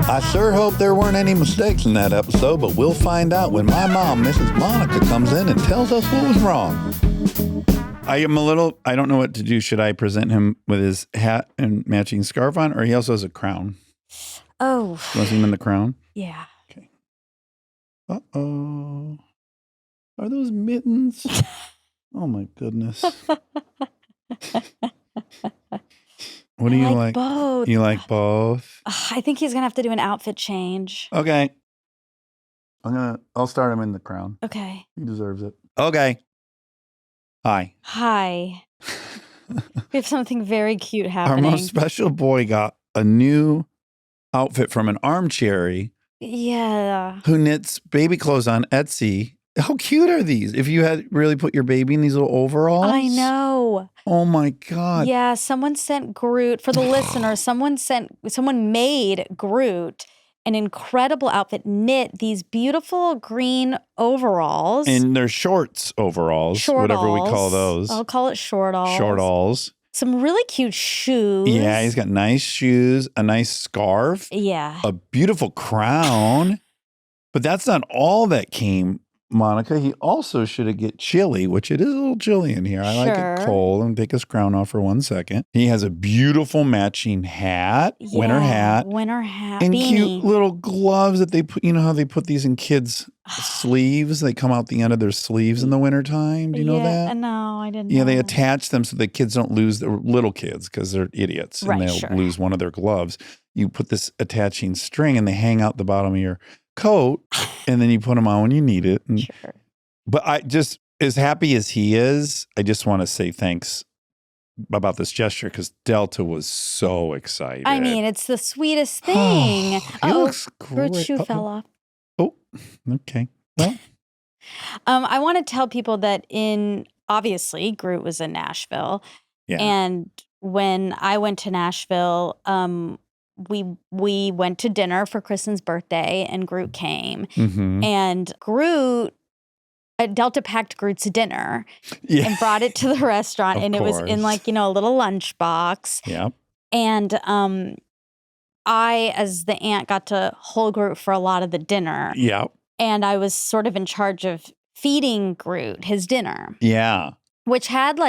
I sure hope there weren't any mistakes in that episode, but we'll find out when my mom, Mrs. Monica, comes in and tells us what was wrong. I don't know what to do. Should I present him with his hat and matching scarf on, or he also has a crown? Oh. You want to see him in the crown? Yeah. Okay. Uh-oh. Are those mittens? Oh, my goodness. What do you like? Both. You like both? I think he's going to have to do an outfit change. Okay. I'll start him in the crown. Okay. He deserves it. Okay. Hi. We have something very cute happening. Our most special boy got a new outfit from an armchair who knits baby clothes on Etsy. How cute are these? If you had really put your baby in these little overalls. I know. Oh my God. Yeah, someone sent Groot, for the listener, someone made Groot an incredible outfit, knit these beautiful green overalls. And they're overalls, whatever we call those. I'll call it shortalls. Shortalls. Some really cute shoes. Yeah, he's got nice shoes, a nice scarf. Yeah. A beautiful crown. But that's not all that came, Monica. He also should get chilly, which it is a little chilly in here. I like it cold. And take his crown off for 1 second. He has a beautiful matching hat, winter hat. And beanie. Cute little gloves that they put, you know how they put these in kids' sleeves? They come out the end of their sleeves in the wintertime. Do you know that? No, I didn't know. Yeah, they attach them so the kids don't lose their little kids because they're idiots and they'll lose one of their gloves. You put this attaching string and they hang out the bottom of your coat, and then you put them on when you need it. But I just, as happy as he is, I just want to say thanks about this gesture because Delta was so excited. I mean, it's the sweetest thing. He looks great. Groot's shoe fell off. Oh, okay. Well, I want to tell people that obviously Groot was in Nashville, and when I went to Nashville, we went to dinner for Kristen's birthday, and Groot came. Mm-hmm. And Delta packed Groot's dinner and brought it to the restaurant, and it was in a little lunchbox. Yeah. And I, as the aunt, got to hold Groot for a lot of the dinner. Yeah. And I was sort of in charge of feeding Groot his dinner. Yeah. Which had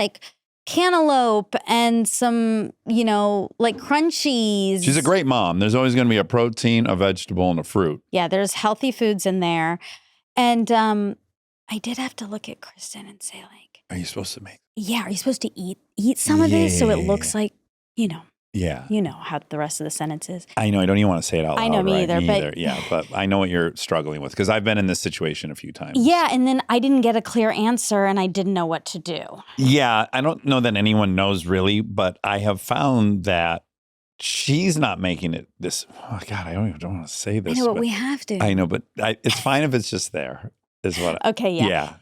cantaloupe and some, crunchies. She's a great mom. There's always going to be a protein, a vegetable, and a fruit. Yeah, there's healthy foods in there. And I did have to look at Kristen and say, are you supposed to make? Yeah, are you supposed to eat some of this so it looks like, Yeah. You know how the rest of the sentence is. I know. I don't even want to say it out loud. I know, me either. But I know what you're struggling with because I've been in this situation a few times. Yeah, and then I didn't get a clear answer and I didn't know what to do. Yeah, I don't know that anyone knows really, but I have found that she's not making it this. Oh, God, I don't want to say this. I know, but we have to. I know, but it's fine if it's just there. Is what? Okay, yeah.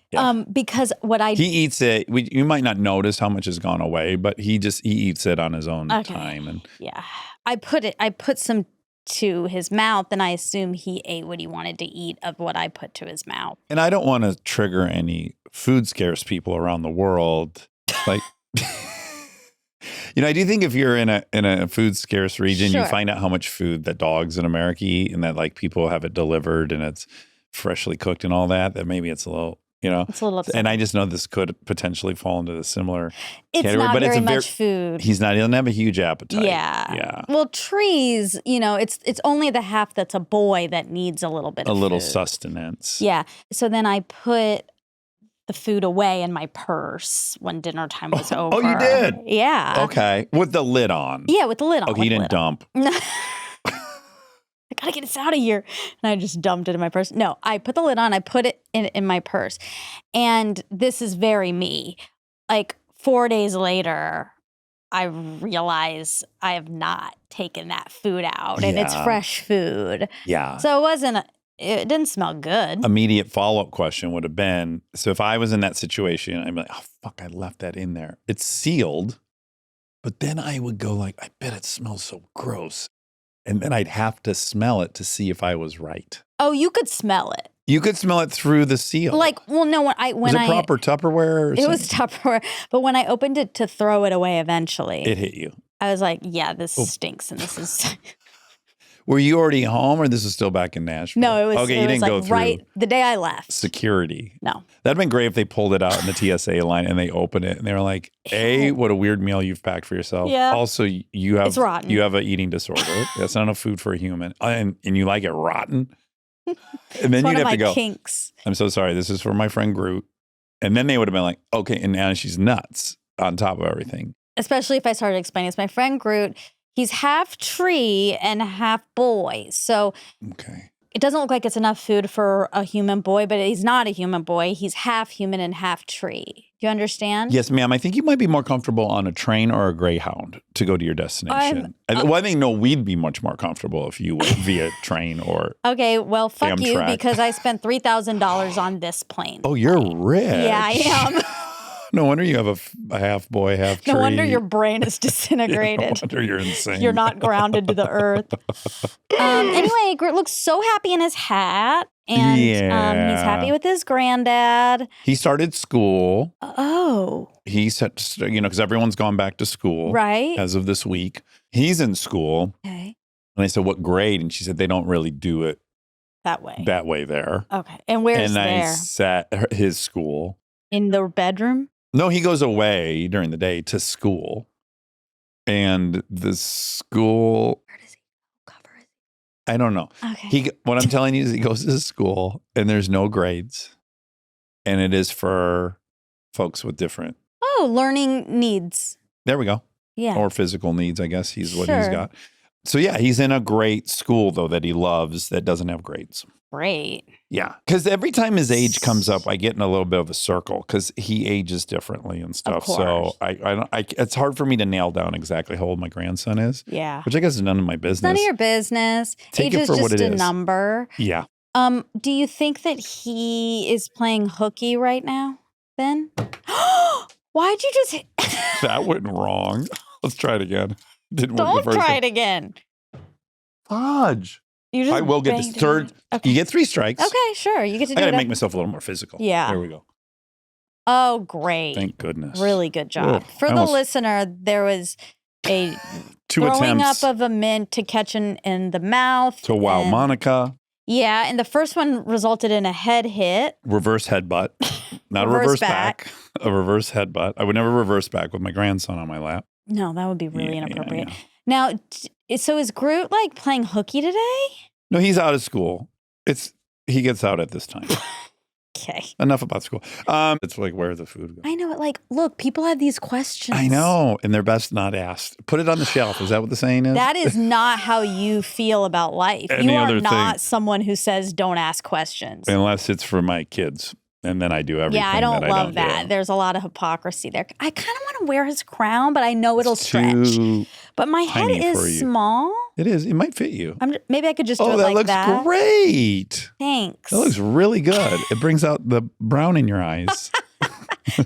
Because he eats it. You might not notice how much has gone away, but he eats it on his own time. And I put some to his mouth, and I assume he ate what he wanted to eat of what I put to his mouth. And I don't want to trigger any food scarce people around the world, I do think if you're in a food scarce region, you find out how much food that dogs in America eat, and that people have it delivered and it's freshly cooked and all that maybe it's a little, It's a little upsetting. And I just know this could potentially fall into the similar category. Not but very much food. He doesn't have a huge appetite. Yeah. Well, trees, it's only the half that's a boy that needs a little bit of little food. Sustenance. Yeah. So then I put the food away in my purse when dinner time was over. Oh, you did? Yeah. Okay. With the lid on. Yeah, with the lid on. Okay, you didn't dump. I gotta get this out of here. And I just dumped it in my purse. No, I put the lid on. I put it in my purse. And this is very me. 4 days later, I realize I have not taken that food out. And it's fresh food. Yeah. So it didn't smell good. Immediate follow-up question would have been, so if I was in that situation, I'd be like, oh, fuck, I left that in there. It's sealed. But then I would go I bet it smells so gross. And then I'd have to smell it to see if I was right. Oh, you could smell it. You could smell it through the seal. No, was it proper Tupperware? It was Tupperware, but when I opened it to throw it away eventually, it hit you. I was like, "Yeah, this stinks," and this is. Were you already home or this is still back in Nashville? No, it was, okay, it you was didn't like go through right the day I left. security. No. That'd been great if they pulled it out in the TSA line and they opened it and they were like, A, what a weird meal you've packed for yourself. Yeah. Also, you have It's rotten. You have an eating disorder. That's not enough food for a human. And you like it rotten. And then you'd have to go, kinks. I'm so sorry. This is for my friend Groot. And then they would have been like, okay, and now she's nuts on top of everything. Especially if I started explaining, it's my friend Groot. He's half tree and half boy. So okay. It doesn't look like it's enough food for a human boy, but he's not a human boy. He's half human and half tree. Do you understand? Yes, ma'am. I think you might be more comfortable on a train or a Greyhound to go to your destination. I think, no, we'd be much more comfortable if you went via train or Okay, well, fuck Amtrak. you because I spent $3,000 on this plane. Oh, you're rich. Yeah, I am. No wonder you have a half boy, half tree. No wonder your brain is disintegrated. Yeah, no wonder you're insane. You're not grounded to the earth. Anyway, Groot looks so happy in his hat. And he's happy with his granddad. He started school. Oh. He said, because everyone's gone back to school. Right. As of this week. He's in school. Okay. And I said, what grade? And she said, they don't really do it that way there. Okay. And where's there? And I sat his school. In the bedroom? No, he goes away during the day to school. And the school... Where does he cover it? I don't know. Okay. What I'm telling you is he goes to school and there's no grades. And it is for folks with different... Oh, learning needs. There we go. Yeah. Or physical needs, I guess he's what he's got. So yeah, he's in a great school, though, that he loves that doesn't have grades. Great. Yeah. Because every time his age comes up, I get in a little bit of a circle because he ages differently and stuff. Of course. So it's hard for me to nail down exactly how old my grandson is. Yeah. Which I guess is none of my business. It's none of your business. Take age it for is what just it a is. number. Yeah. Do you think that he is playing hooky right now, Ben? Why'd you just That went wrong. Let's try it again. Didn't work the Don't first try time. it again. Fudge. You just I will get this banged it third. on. Okay. You get 3 strikes. Okay, sure. You get to I do got it. to make myself a little more physical. Yeah. There we go. Oh, great. Thank goodness. Really good job. Ugh, For I the almost- listener, there was a 2 throwing attempts up of a mint to catch in the mouth. to wow and- Monica. Yeah, and the first one resulted in a head hit. Reverse headbutt. Not a Reverse reverse back. back. A reverse headbutt. I would never reverse back with my grandson on my lap. No, that would be really Yeah, inappropriate. yeah. Now, so is Groot like playing hooky today? No, he's out of school. He gets out at this time. Okay. Enough about school. It's like where the food goes. I know it. Like, look, people have these questions. I know, and they're best not asked. Put it on the shelf. Is that what the saying is? That is not how you feel about life. Any You are other not thing. someone who says don't ask questions. Unless it's for my kids, and then I do everything. Yeah, I don't that love I don't that. do. There's a lot of hypocrisy there. I kind of want to wear his crown, but I know it'll It's stretch. too But my head tiny for is you. small. It is. It might fit you. Maybe I could just do Oh, it that like looks that. great. Thanks. That looks really good. It brings out the brown in your eyes.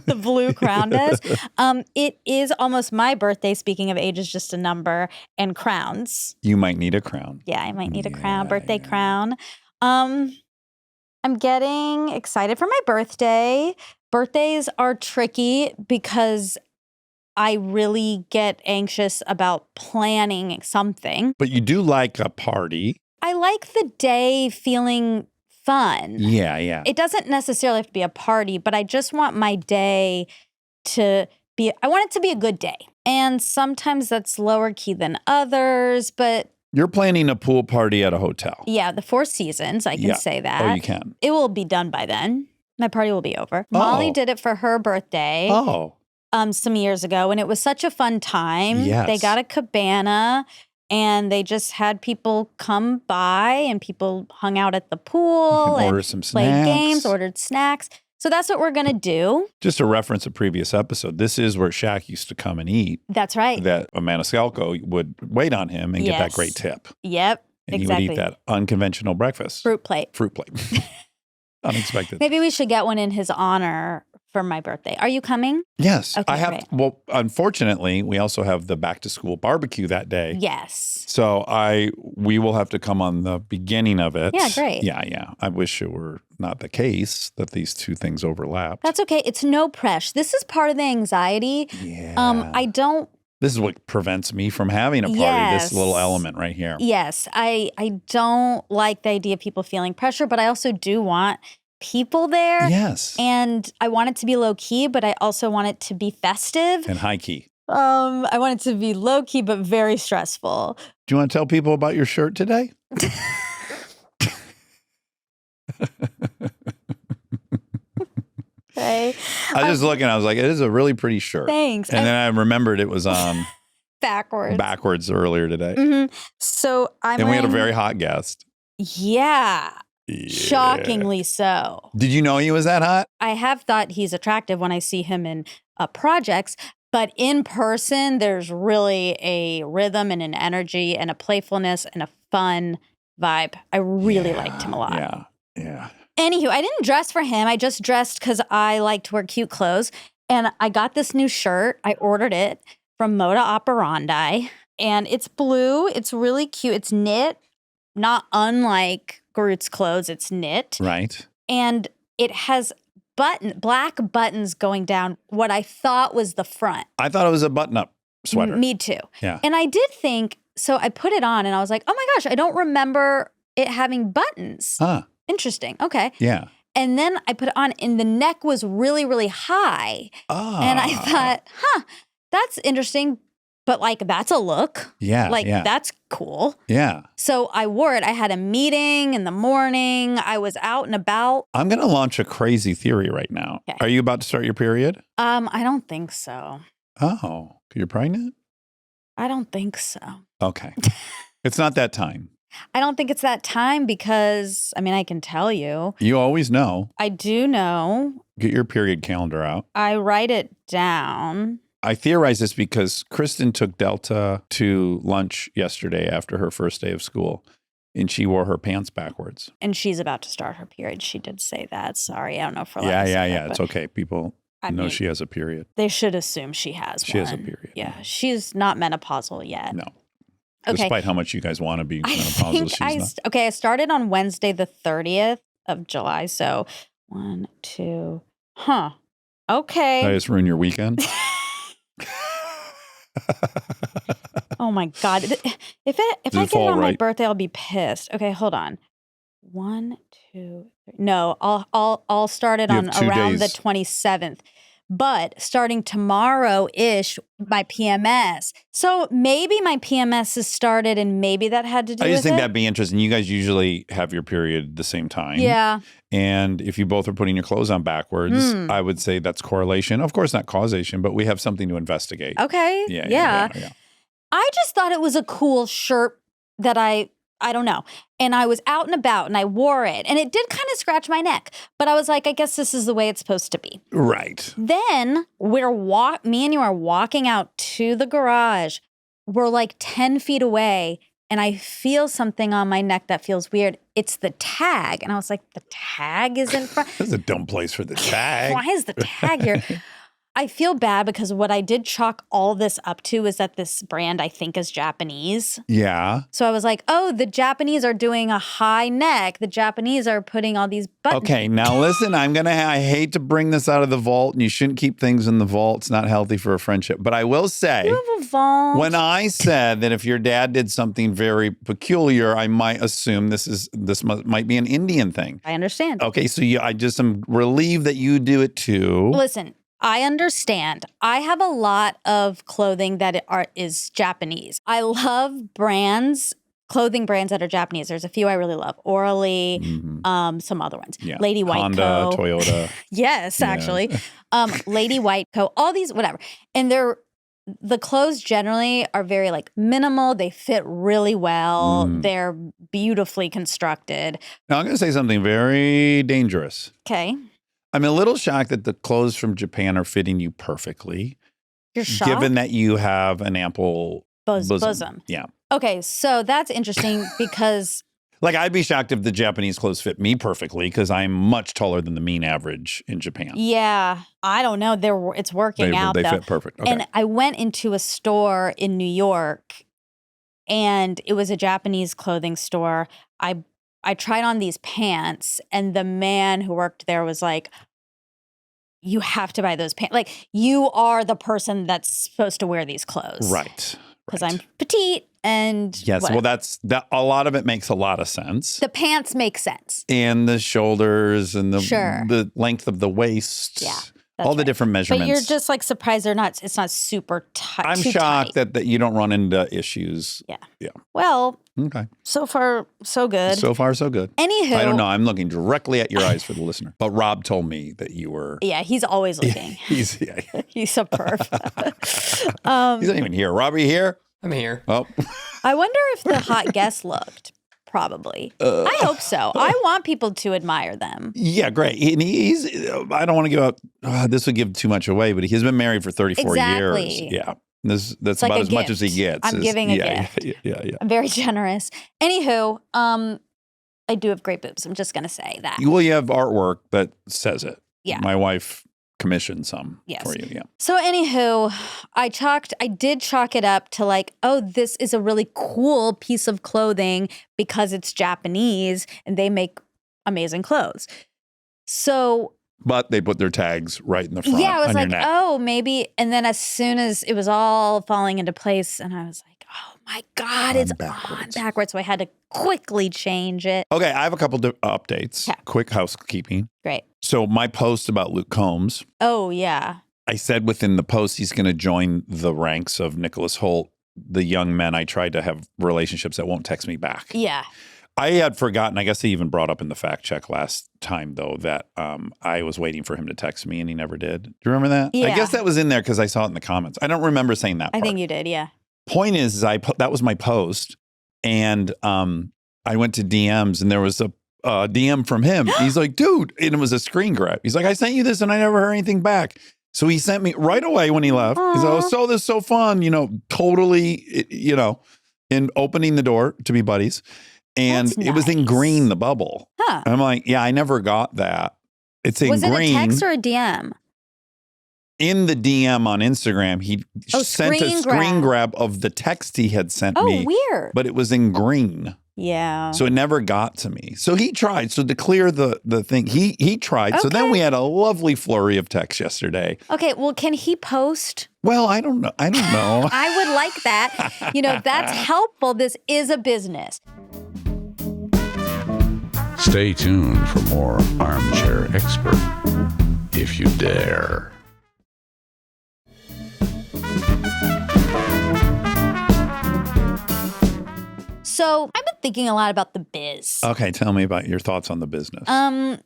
The blue crown does. It is almost my birthday. Speaking of age is just a number and crowns. You might need a crown. Yeah, I might need a crown, Yeah, birthday yeah. crown. I'm getting excited for my birthday. Birthdays are tricky because I really get anxious about planning something. But you do like a party. I like the day feeling fun. Yeah, yeah. It doesn't necessarily have to be a party, but I just want my day I want it to be a good day. And sometimes that's lower key than others, but You're planning a pool party at a hotel. yeah, the Four Seasons, I can Yeah. say that. Oh, you can. It will be done by then. My party will be over. Molly Oh. did it for her birthday Oh, some years ago, and it was such a fun time. Yes. They got a cabana, and they just had people come by, and people hung out at the pool order and some played snacks. games, ordered snacks. So that's what we're going to do. Just to reference a previous episode, this is where Shaq used to come and eat. That's right. That Amanda would wait on him and get that Yes. great tip. Yep, And exactly. he would eat that unconventional breakfast. Fruit plate. Fruit plate. Unexpected. Maybe we should get one in his honor for my birthday. Are you coming? Yes. Okay, I have. great. Well, unfortunately, we also have the back to school barbecue that day. Yes. So we will have to come on the beginning of it. Yeah, great. Yeah. I wish it were not the case that these two things overlap. That's okay. It's no pressure. This is part of the anxiety. Yeah. I don't This is what prevents me from having a party, this little element right here. Yes. I don't like the idea of people feeling pressure, but I also do want people there. Yes. And I want it to be low key, but I also want it to be festive. And high key. I want it to be low key, but very stressful. Do you want to tell people about your shirt today? Okay. I was just looking, I was like, it is a really pretty shirt. Thanks. And then I remembered it was on backwards earlier today. Mm-hmm. So we had a very hot guest. Yeah. Shockingly so. Did you know he was that hot? I have thought he's attractive when I see him in projects, but in person, there's really a rhythm and an energy and a playfulness and a fun vibe. I really liked him a lot. Yeah. Anywho, I didn't dress for him. I just dressed because I like to wear cute clothes. And I got this new shirt. I ordered it from Moda Operandi. And it's blue. It's really cute. It's knit, not unlike Groot's clothes. It's knit. Right. And it has black buttons going down what I thought was the front. I thought it was a button-up sweater. Me too. Yeah. And I did think, so I put it on and I was like, oh my gosh, I don't remember it having buttons. Huh. Interesting. Okay. Yeah. And then I put it on and the neck was really, really high. Oh. And I thought, that's interesting. But like, that's a look. Yeah. That's cool. Yeah. So I wore it. I had a meeting in the morning. I was out and about. I'm going to launch a crazy theory right now. Okay. Are you about to start your period? I don't think so. Oh, you're pregnant? I don't think so. Okay. It's not that time. I don't think it's that time because, I mean, I can tell you. You always know. I do know. Get your period calendar out. I write it down. I theorize this because Kristen took Delta to lunch yesterday after her first day of school, and she wore her pants backwards. And she's about to start her period. She did say that. Sorry, I don't know if we're allowed Yeah. to say that, It's okay. People know she has a period. They should assume she has She one. has a period. Yeah, she's not menopausal yet. No. Okay. Despite how much you guys want to be menopausal, she's not. Okay, I started on Wednesday the 30th of July. So 1, 2, okay. Did I just ruin your weekend? Oh my God. If I get it on my birthday, I'll be pissed. Okay, hold on. 1, 2, 3. No, I'll start it on around the 27th. But starting tomorrow-ish, my PMS. So maybe my PMS has started and maybe that had to do with it. I just think that'd be interesting. You guys usually have your period the same time. Yeah. And if you both are putting your clothes on backwards, I would say that's correlation. Of course, not causation, but we have something to investigate. Okay. Yeah. I just thought it was a cool shirt that I don't know. And I was out and about and I wore it and it did kind of scratch my neck. But I was like, I guess this is the way it's supposed to be. Right. Then me and you are walking out to the garage. We're like 10 feet away and I feel something on my neck that feels weird. It's the tag. And I was like, the tag is in front. That's a dumb place for the tag. Why is the tag here? I feel bad because what I did chalk all this up to is that this brand I think is Japanese. Yeah. So I was like, oh, the Japanese are doing a high neck. The Japanese are putting all these buttons. Okay, now listen, I hate to bring this out of the vault, and you shouldn't keep things in the vault. It's not healthy for a friendship. But I will say, you have a vault. When I said that if your dad did something very peculiar, I might assume this might be an Indian thing. I understand. Okay, so I just am relieved that you do it too. Listen. I understand. I have a lot of clothing that is Japanese. I love clothing brands that are Japanese. There's a few I really love. Orally, some other ones. Yeah. Lady White Honda, Toyota. Yes, actually. Lady White Co. All these, whatever. And the clothes generally are very like minimal. They fit really well. They're beautifully constructed. Now I'm going to say something very dangerous. Okay. I'm a little shocked that the clothes from Japan are fitting you perfectly. You're shocked? Given that you have an ample bosom. Yeah. Okay, so that's interesting because... Like, I'd be shocked if the Japanese clothes fit me perfectly because I'm much taller than the mean average in Japan. Yeah. I don't know. It's working out, though. They fit perfect. Okay. And I went into a store in New York, and it was a Japanese clothing store. I tried on these pants and the man who worked there was like, you have to buy those pants. Like, you are the person that's supposed to wear these clothes. Right. Because I'm petite and yes, whatever. well, that a lot of it makes a lot of sense. The pants make sense. And the shoulders and the length of the waist. Yeah. All the different measurements. But you're just like surprised it's not super tight. I'm shocked that you don't run into issues. Yeah. Yeah. Well, okay. So far, so good. So far, so good. Anywho. I don't know. I'm looking directly at your eyes for the listener. But Rob told me that you were. Yeah, he's always looking. He's a perf. He's not even here. Rob, are you here? I'm here. Oh. I wonder if the hot guest looked. Probably. I hope so. I want people to admire them. Yeah, great. And he's, I don't want to give out, this would give too much away, but he's been married for 34 years. Yeah. That's like about as much as he gets. I'm giving a gift. Yeah. I'm very generous. Anywho, I do have great boobs. I'm just going to say that. Well, you have artwork that says it. Yeah. My wife commissioned some for you. Yeah. So anywho, I did chalk it up to like, oh, this is a really cool piece of clothing because it's Japanese and they make amazing clothes. So. But they put their tags right in the front. Yeah, I was like, your neck. oh, maybe. And then as soon as it was all falling into place, and I was like, oh my God, it's on backwards. So I had to quickly change it. Okay, I have a couple of updates. Okay. Quick housekeeping. Great. So my post about Luke Combs. Oh, yeah. I said within the post he's going to join the ranks of Nicholas Hoult, the young men I tried to have relationships that won't text me back. Yeah. I had forgotten, I guess he even brought up in the fact check last time, though, that I was waiting for him to text me and he never did. Do you remember that? Yeah. I guess that was in there because I saw it in the comments. I don't remember saying that part. I think you did, yeah. Point is that was my post, and I went to DMs, and there was a DM from him. He's like, dude, and it was a screen grab. He's like, I sent you this, and I never heard anything back. So he sent me right away when he left. He's like, oh, so this is so fun, totally, in opening the door to be buddies. And it was in green, the bubble. Huh. And I'm like, yeah, I never got that. It's in green. Was it a text or a DM? In the DM on Instagram, he sent a screen grab of the text he had sent me. Oh, weird. But it was in green. Yeah. So it never got to me. So he tried. So to clear the thing, he tried. Okay. So then we had a lovely flurry of texts yesterday. Okay. Well, can he post? Well, I don't know. I would like that. That's helpful. This is a business. Stay tuned for more Armchair Expert, if you dare. So I've been thinking a lot about the biz. Okay, tell me about your thoughts on the business. Tell me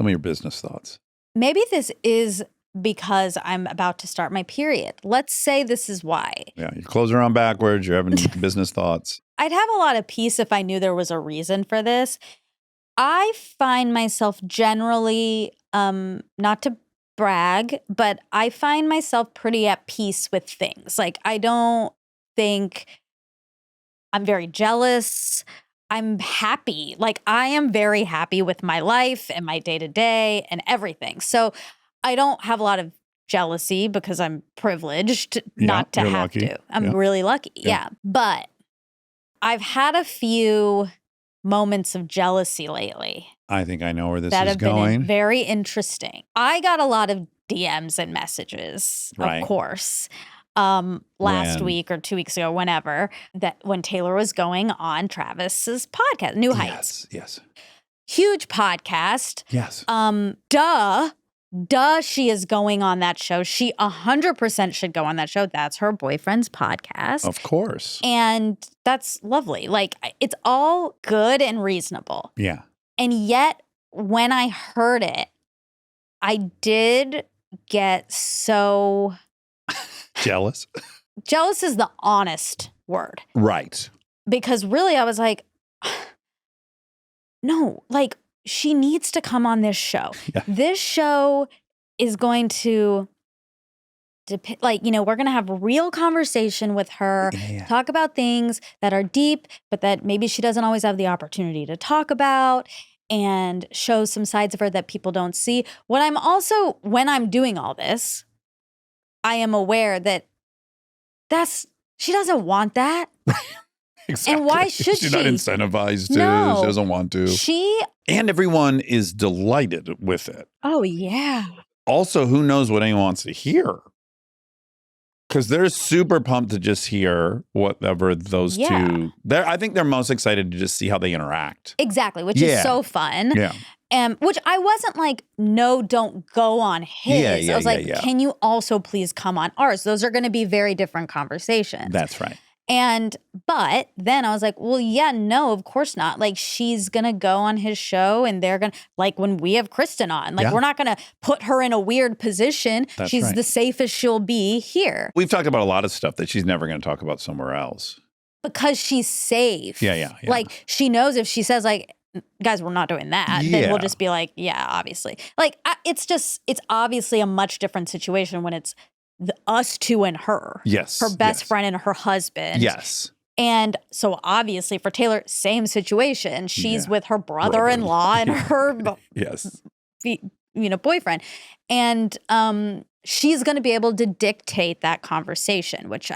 your business thoughts. Maybe this is because I'm about to start my period. Let's say this is why. Yeah, your clothes are on backwards. You're having business thoughts. I'd have a lot of peace if I knew there was a reason for this. I find myself generally, not to brag, but I find myself pretty at peace with things. Like, I don't think I'm very jealous. I'm happy. Like, I am very happy with my life and my day-to-day and everything. So I don't have a lot of jealousy because I'm privileged not to have to. I'm really lucky. Yeah. But I've had a few moments of jealousy lately. I think I know where this that is have going. Been very interesting. I got a lot of DMs and messages, of course, last week or 2 weeks ago, when Taylor was going on Travis's podcast, New Heights. Yes. Huge podcast. Yes. Duh, she is going on that show. She 100% should go on that show. That's her boyfriend's podcast. Of course. And that's lovely. Like, it's all good and reasonable. Yeah. And yet, when I heard it, I did get so... Jealous? Jealous is the honest word. Right. Because really, I was like, no, like, she needs to come on this show. Yeah. This show is going to, we're going to have a real conversation with her, talk about things that are deep, but that maybe she doesn't always have the opportunity to talk about, and show some sides of her that people don't see. When I'm doing all this, I am aware that she doesn't want that. Exactly. And why should she? She's not incentivized to. No. She doesn't want to. And everyone is delighted with it. Oh, yeah. Also, who knows what anyone wants to hear? Because they're super pumped to just hear whatever those two. I think they're most excited to just see how they interact. Exactly, which is so fun. Yeah. Which I wasn't like, no, don't go on his. I was like, can you also please come on ours? Those are going to be very different conversations. That's right. But then I was like, well, yeah, no, of course not. Like, she's going to go on his show and they're going to, like, when we have Kristen on, like, we're not going to put her in a weird position. She's the safest she'll be here. We've talked about a lot of stuff that she's never going to talk about somewhere else. Because she's safe. Yeah. Like, she knows if she says, like, guys, we're not doing that, then we'll just be like, yeah, obviously. Like, it's obviously a much different situation when it's us two and her. Yes. Her best friend and her husband. Yes. And so obviously for Taylor, same situation. She's with her brother-in-law and her boyfriend. And she's going to be able to dictate that conversation, which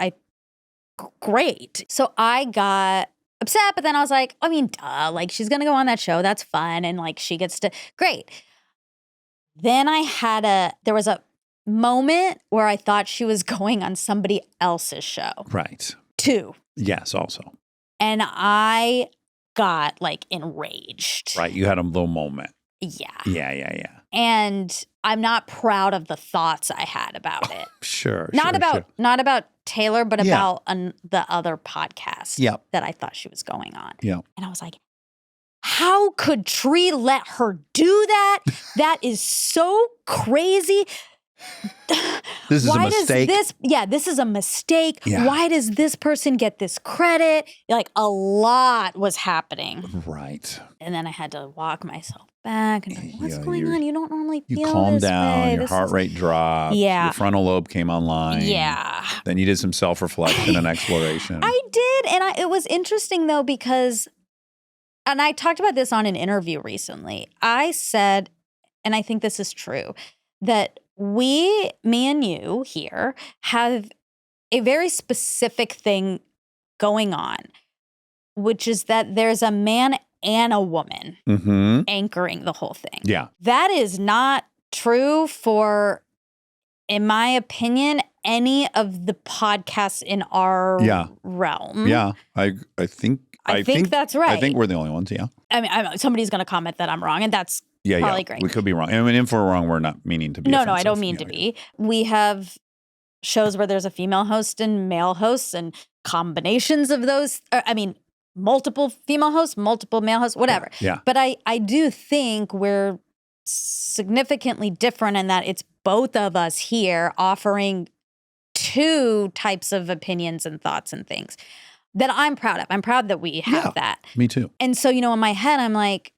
great. So I got upset, but then I was like, I mean, duh, like she's going to go on that show. That's fun. And like she gets to, great. Then there was a moment where I thought she was going on somebody else's show. Right. 2. Yes, also. And I got like enraged. Right. You had a little moment. Yeah. Yeah. And I'm not proud of the thoughts I had about it. Sure. Not about Taylor, but about the other podcast that I thought she was going on. Yeah. And I was like, how could Tree let her do that? That is so crazy. This is a mistake. This is a mistake. Yeah. Why does this person get this credit? Like a lot was happening. Right. And then I had to walk myself back and like, what's going on? You don't normally feel You calmed this down, way. your heart rate dropped, your frontal lobe came online. Yeah. Then you did some self-reflection and exploration. I did. And it was interesting though because, and I talked about this on an interview recently. I said, and I think this is true, that me and you here have a very specific thing going on, which is that there's a man and a woman anchoring the whole thing. Yeah. That is not true for, in my opinion, any of the podcasts in our realm. Yeah. I think that's right. I think we're the only ones, yeah. I mean, somebody's going to comment that I'm wrong, and that's probably great. We could be wrong. I mean, if we're wrong, we're not meaning to be No, offensive. I don't mean to be. We have shows where there's a female host and male hosts and combinations of those. Multiple female hosts, multiple male hosts, whatever. Yeah. But I do think we're significantly different in that it's both of us here offering 2 types of opinions and thoughts and things that I'm proud of. I'm proud that we have that. Me too. And so, in my head, I'm like,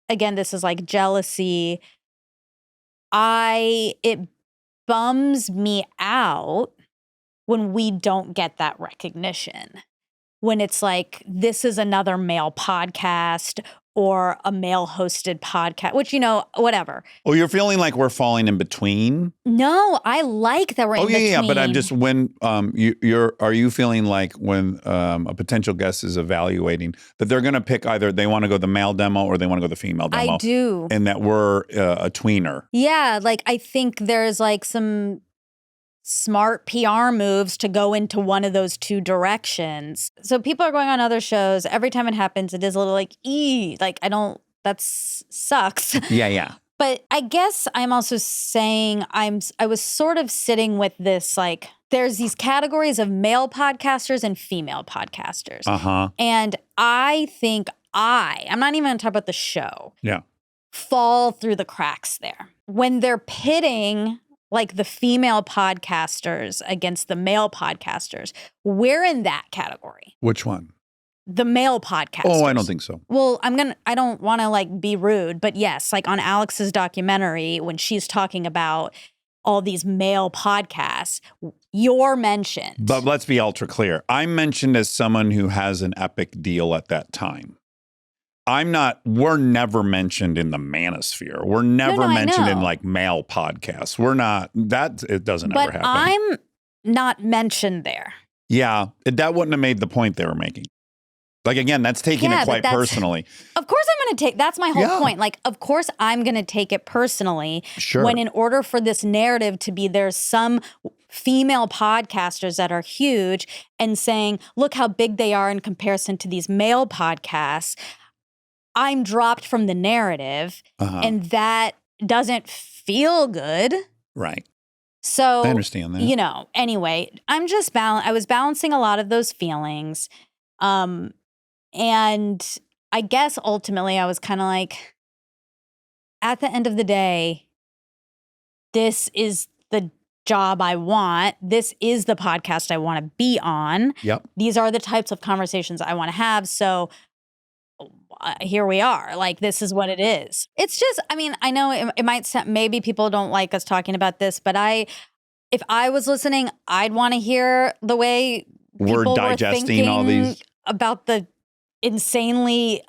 again, this is like jealousy. It bums me out when we don't get that recognition. When it's like, this is another male podcast or a male hosted podcast, which, whatever. Oh, you're feeling like we're falling in between? No, I like that we're in between. Yeah. But I'm just, when are you feeling like when a potential guest is evaluating that they're going to pick either they want to go the male demo or they want to go the female demo? I do. And that we're a tweener. Yeah. Like, I think there's like some smart PR moves to go into one of those 2 directions. So people are going on other shows. Every time it happens, it is a little like, that sucks. Yeah. But I guess I'm also saying I was sort of sitting with this, like, there's these categories of male podcasters and female podcasters. And I think I'm not even going to talk about the show. Yeah. Fall through the cracks there. When they're pitting like the female podcasters against the male podcasters, we're in that category. Which one? The male podcasters. Oh, I don't think so. Well, I don't want to like be rude, but yes, like on Alex's documentary, when she's talking about all these male podcasts, you're mentioned. But let's be ultra clear. I'm mentioned as someone who has an epic deal at that time. We're never mentioned in the manosphere. We're never mentioned in like male podcasts. We're not, it doesn't ever happen. But I'm not mentioned there. Yeah, that wouldn't have made the point they were making. Like, again, that's taking it quite personally. Of course I'm going to take, that's my whole point. Like, of course I'm going to take it personally. Sure. When in order for this narrative to be, there's some female podcasters that are huge and saying, look how big they are in comparison to these male podcasts. I'm dropped from the narrative and that doesn't feel good. Right. So I understand that. You know, anyway, I was balancing a lot of those feelings. And I guess ultimately I was kind of like, at the end of the day, this is the job I want. This is the podcast I want to be on. Yep. These are the types of conversations I want to have. So here we are. Like, this is what it is. It's just, I mean, I know it might sound, maybe people don't like us talking about this, but if I was listening, I'd want to hear the way people We're digesting all these about the insanely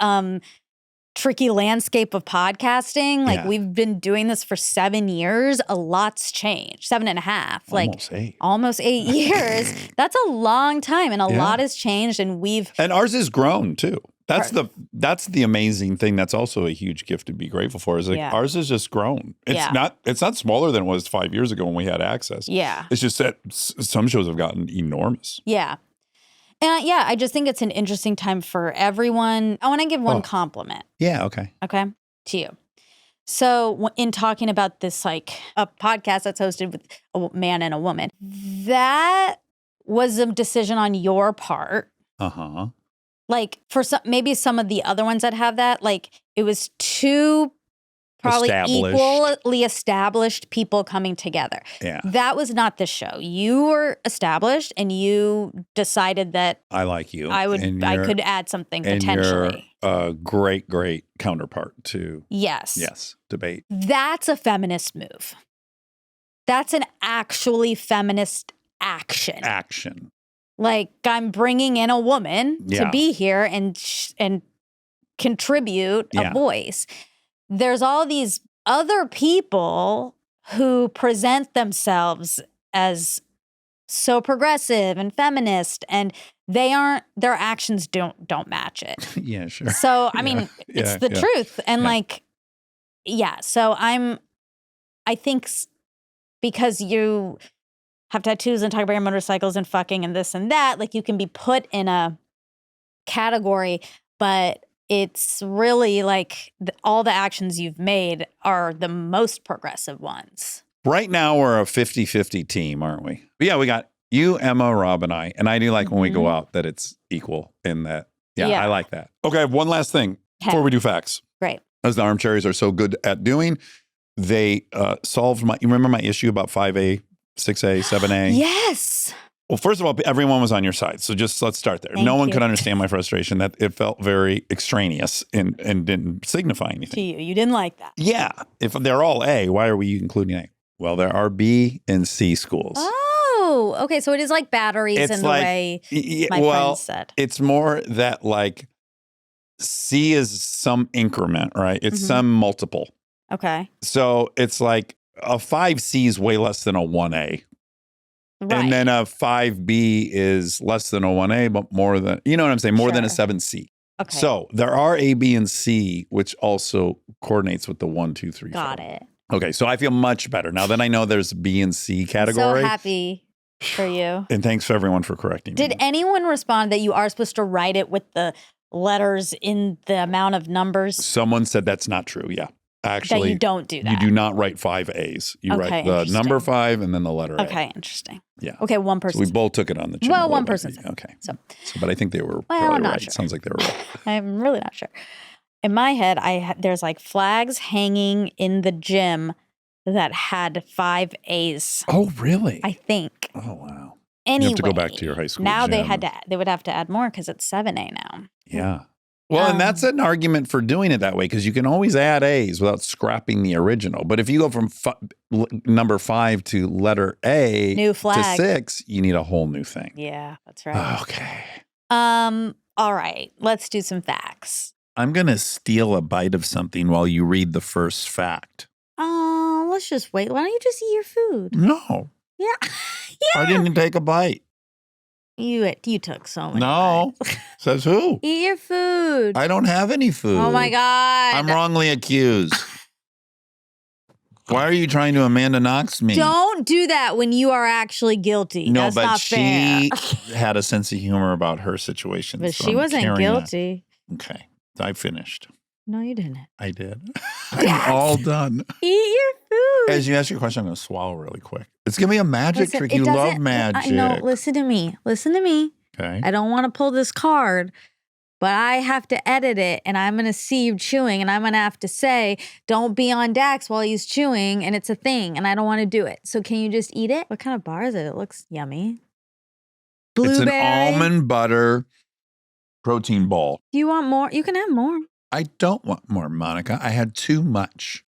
tricky landscape of podcasting. Like, we've been doing this for 7 years. A lot's changed. 7.5. Almost 8 years. That's a long time. And a lot has changed. And ours has grown too. That's the amazing thing. That's also a huge gift to be grateful for. Is like ours has just grown. It's not smaller than it was 5 years ago when we had access. Yeah. It's just that some shows have gotten enormous. Yeah. And I just think it's an interesting time for everyone. I want to give one compliment. Yeah, okay. Okay, to you. So in talking about this, like a podcast that's hosted with a man and a woman, that was a decision on your part. Uh-huh. Like maybe some of the other ones that have that, like it was too probably equally established people coming together. Yeah. That was not the show. You were established and you decided that I like you. I could add something potentially. And you're a great counterpart to yes, debate. That's a feminist move. That's an actually feminist action. Like, I'm bringing in a woman to be here and contribute a voice. There's all these other people who present themselves as so progressive and feminist, and their actions don't match it. Yeah, sure. So, I mean, it's the truth. And so I think because you have tattoos and talk about your motorcycles and fucking and this and that, like, you can be put in a category, but it's really like all the actions you've made are the most progressive ones. Right now, we're a 50-50 team, aren't we? But yeah, we got you, Emma, Rob, and I. And I do like when we go out that it's equal in that. Yeah, I like that. Okay, one last thing before we do facts. Great. As the armchairs are so good at doing, they solved you remember my issue about 5A, 6A, 7A? Yes. Well, first of all, everyone was on your side. So just let's start there. No one could understand my frustration, that it felt very extraneous and didn't signify anything. To you. You didn't like that. Yeah. If they're all A, why are we including A? Well, there are B and C schools. Oh, okay. So it is like batteries in the way my friend said. It's more that like C is some increment, right? It's some multiple. Okay. So it's like a 5C is way less than a 1A. Right. And then a 5B is less than a 1A, but more than, you know what I'm saying? More than a 7C. Okay. So there are A, B, and C, which also coordinates with the 1, 2, 3, 4. Got it. Okay. So I feel much better now that I know there's B and C category. I'm so happy for you. And thanks for everyone for correcting me. Did anyone respond that you are supposed to write it with the letters in the amount of numbers? Someone said that's not true. Yeah. Actually, that you don't do that. You do not write 5 A's. You write the number 5 and then the letter A. Okay, interesting. Yeah. Okay, one person. So we both took it on the chin. Well, one person. Okay. So, but I think they were probably right. Sure. Sounds like they were right. I'm really not sure. In my head, there's like flags hanging in the gym that had 5 A's. Oh, really? I think. Oh, wow. Anyway, you have to go back to your high school now gym. They would have to add more because it's 7A now. Yeah. Well, and that's an argument for doing it that way, because you can always add A's without scrapping the original. But if you go from number 5 to letter A new flag to 6, you need a whole new thing. Yeah, that's right. Okay. All right. Let's do some facts. I'm going to steal a bite of something while you read the first fact. Let's just wait. Why don't you just eat your food? No. Yeah. I didn't take a bite. You took so many. No. Says who? Eat your food. I don't have any food. Oh my God. I'm wrongly accused. Why are you trying to Amanda Knox me? Don't do that when you are actually guilty. No, That's but not she fair. had a sense of humor about her situation. But so she I'm wasn't carrying guilty. that. Okay. I finished. No, you didn't. I did. I'm all done. Eat your food. As you ask your question, I'm going to swallow really quick. It's going to be a magic trick. You love magic. No, listen to me. Listen to me. Okay. I don't want to pull this card, but I have to edit it, and I'm going to see you chewing, and I'm going to have to say, don't be on Dax while he's chewing, and it's a thing, and I don't want to do it. So can you just eat it? What kind of bar is it? It looks yummy. Blueberry. It's an almond butter protein ball. Do you want more? You can have more. I don't want more, Monica. I had too much.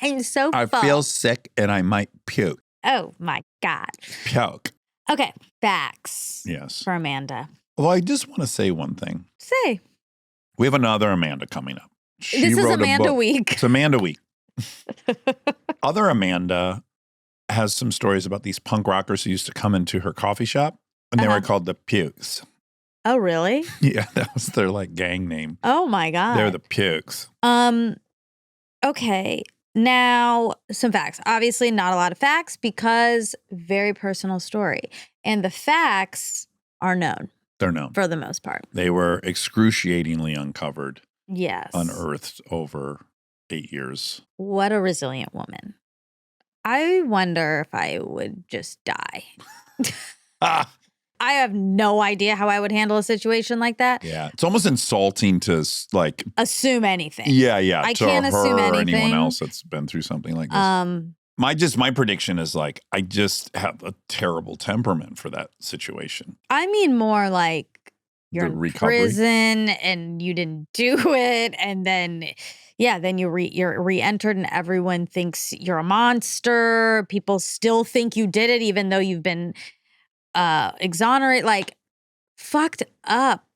I'm so full. I feel sick and I might puke. Oh, my God. Puke. Okay, facts. Yes. For Amanda. Well, I just want to say one thing. Say. We have another Amanda coming up. This is Amanda Week. It's Amanda Week. Other Amanda has some stories about these punk rockers who used to come into her coffee shop, and they were called the Pukes. Oh, really? Yeah, that was their like gang name. Oh my God. They're the Pukes. Okay. Now, some facts. Obviously, not a lot of facts because very personal story. And the facts are known. They're known. For the most part. They were excruciatingly uncovered. Yes. Unearthed over 8 years. What a resilient woman. I wonder if I would just die. I have no idea how I would handle a situation like that. Yeah. It's almost insulting to like assume anything. Yeah. I can't assume anything. Or anyone else that's been through something like this. My prediction is like I just have a terrible temperament for that situation. I mean more like you're in recovery. Prison and you didn't do it, and then you're re-entered and everyone thinks you're a monster. People still think you did it even though you've been exonerate, like fucked up.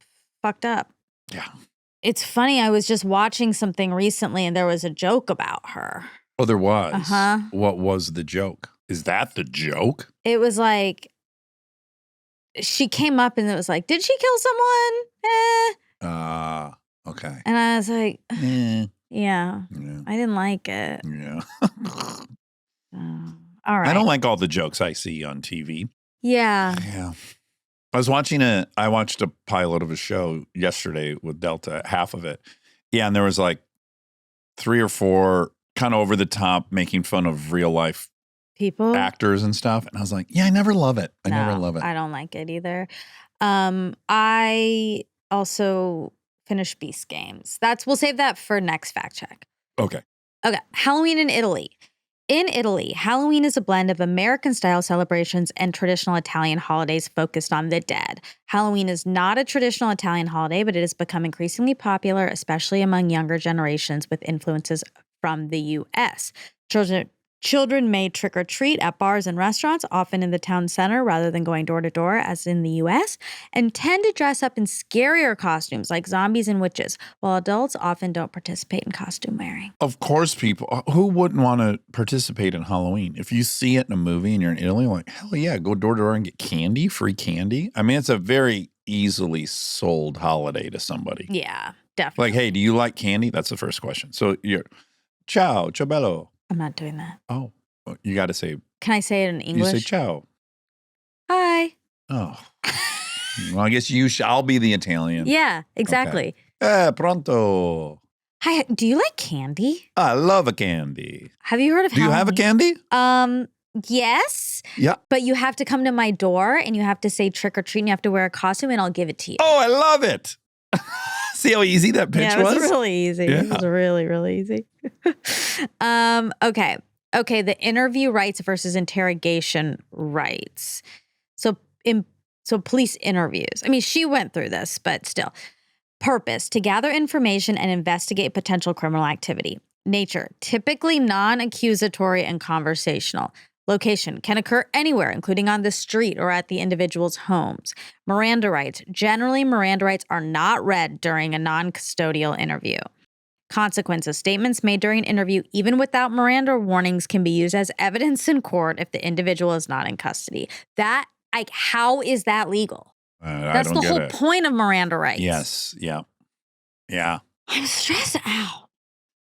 Yeah. It's funny. I was just watching something recently and there was a joke about her. Oh, there was? Uh-huh. What was the joke? Is that the joke? It was like, she came up and it was like, did she kill someone? Okay. And I was like, yeah. I didn't like it. Yeah. All right. I don't like all the jokes I see on TV. Yeah. Yeah. I watched a pilot of a show yesterday with Delta, half of it. Yeah, and there was like 3 or 4 kind of over the top making fun of real life people, actors and stuff. And I was like, yeah, I never love it. I never love it. I don't like it either. I also finished Beast Games. We'll save that for next fact check. Okay. Halloween in Italy. In Italy, Halloween is a blend of American-style celebrations and traditional Italian holidays focused on the dead. Halloween is not a traditional Italian holiday, but it has become increasingly popular, especially among younger generations with influences from the U.S. Children may trick or treat at bars and restaurants, often in the town center rather than going door to door as in the U.S., and tend to dress up in scarier costumes like zombies and witches, while adults often don't participate in costume wearing. Of course, who wouldn't want to participate in Halloween? If you see it in a movie and you're in Italy, like, hell yeah, go door to door and get candy, free candy. I mean, it's a very easily sold holiday to somebody. Yeah, definitely. Like, hey, do you like candy? That's the first question. So you're, ciao bello. I'm not doing that. Oh, you got to say. Can I say it in English? You say ciao. Hi. Oh. Well, I guess I'll be the Italian. Yeah, exactly. Okay. Pronto. Hi. Do you like candy? I love a candy. Have you heard of Halloween? Do you have a candy? Yes. Yeah. But you have to come to my door and you have to say trick or treat and you have to wear a costume and I'll give it to you. Oh, I love it. See how easy that pitch was? Yeah, it was really easy. Yeah. It was really, really easy. Okay, the interview rights versus interrogation rights. So police interviews. I mean, she went through this, but still. Purpose, to gather information and investigate potential criminal activity. Nature, typically non-accusatory and conversational. Location, can occur anywhere, including on the street or at the individual's homes. Miranda rights, generally Miranda rights are not read during a non-custodial interview. Consequences, statements made during an interview, even without Miranda warnings, can be used as evidence in court if the individual is not in custody. How is that legal? That's the whole point of Miranda rights. Yes. Yeah. Yeah. I'm stressed out.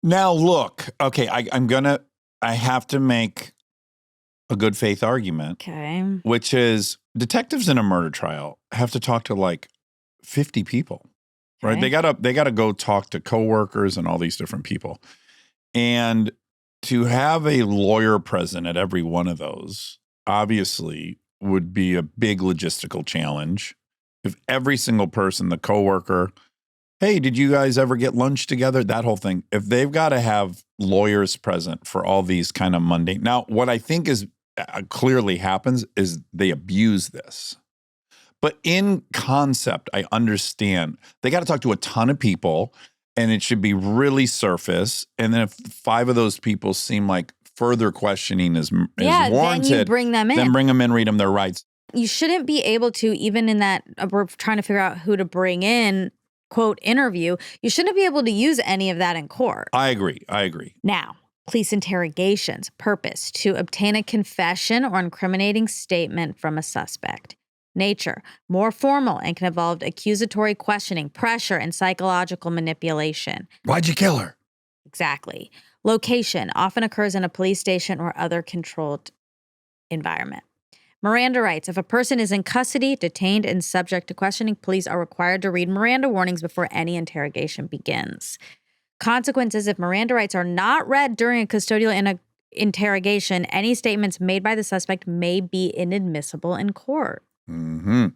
Now, look. Okay, I have to make a good faith argument. Okay. Which is detectives in a murder trial have to talk to like 50 people, right? Okay. They gotta go talk to coworkers and all these different people. And to have a lawyer present at every one of those obviously would be a big logistical challenge. If every single person, the coworker, hey, did you guys ever get lunch together? That whole thing. If they've got to have lawyers present for all these kind of mundane. Now, what I think is clearly happens is they abuse this. But in concept, I understand they got to talk to a ton of people and it should be really surface. And then if 5 of those people seem like further questioning is warranted, then you bring them in. Then bring them in, read them their rights. You shouldn't be able to, even in that, we're trying to figure out who to bring in, quote, interview, you shouldn't be able to use any of that in court. I agree. Now, police interrogations, purpose, to obtain a confession or incriminating statement from a suspect. Nature, more formal and can involve accusatory questioning, pressure, and psychological manipulation. Why'd you kill her? Exactly. Location, often occurs in a police station or other controlled environment. Miranda rights. If a person is in custody, detained, and subject to questioning, police are required to read Miranda warnings before any interrogation begins. Consequences, if Miranda rights are not read during a custodial interrogation, any statements made by the suspect may be inadmissible in court. Mm-hmm.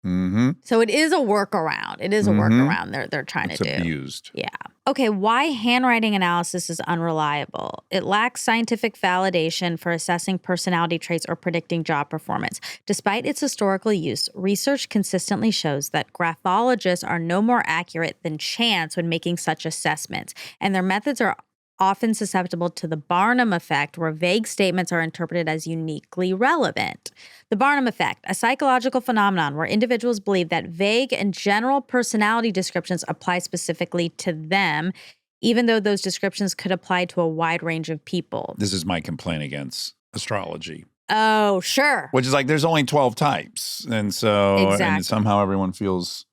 Mm-hmm. So it is a workaround. It is a workaround they're trying to do. It's abused. Yeah. Okay, why handwriting analysis is unreliable. It lacks scientific validation for assessing personality traits or predicting job performance. Despite its historical use, research consistently shows that graphologists are no more accurate than chance when making such assessments, and their methods are often susceptible to the Barnum effect, where vague statements are interpreted as uniquely relevant. The Barnum effect, a psychological phenomenon where individuals believe that vague and general personality descriptions apply specifically to them, even though those descriptions could apply to a wide range of people. This is my complaint against astrology. Oh, sure. Which is like there's only 12 types. And so and somehow everyone feels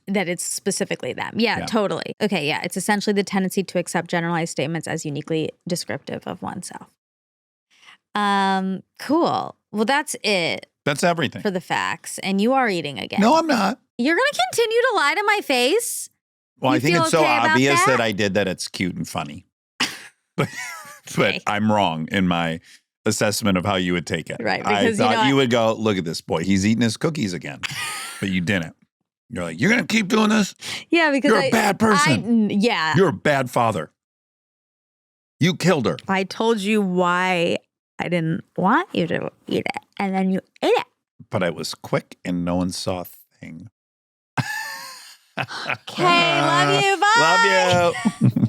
that it's specifically them. Yeah, totally. Okay, yeah. It's essentially the tendency to accept generalized statements as uniquely descriptive of oneself. Cool. Well, that's it. That's everything. For the facts. And you are eating again. No, I'm not. You're going to continue to lie to my face? Well, I think it's so obvious that I did that it's cute and funny. But I'm wrong in my assessment of how you would take it. Right. I thought you would go, look at this boy. He's eating his cookies again. But you didn't. You're like, you're going to keep doing this? Yeah, because you're a bad person. Yeah. You're a bad father. You killed her. I told you why I didn't want you to eat it, and then you ate it. But I was quick and no one saw a thing. Okay, love you. Bye. Love you.